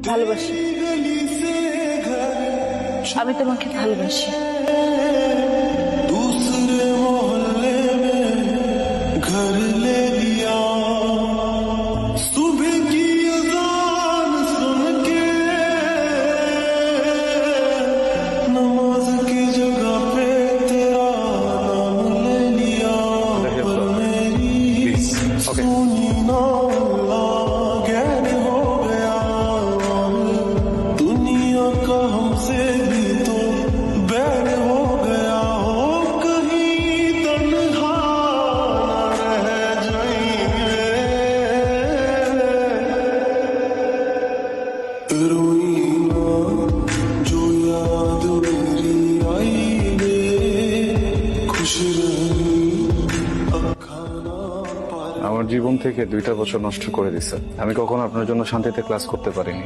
ভালোবাসি। আমি তোমাকে ভালোবাসি। दूसरे मोहल्ले में घर ले लिया सुबह की अजान सुन के नमाज की जगह पे तेरा नाम ले लिया पर मेरी सुनी ना गैर हो गया और दुनिया का हमसे भी तो बैर हो गया हो कहीं तन्हा न रह जाएंगे रोई ना जो याद मेरी आई रे खुश रही अखाना पर আমার জীবন থেকে 2টা বছর নষ্ট করে দিছে। আমি কখনো আপনার জন্য শান্তিতে ক্লাস করতে পারিনি।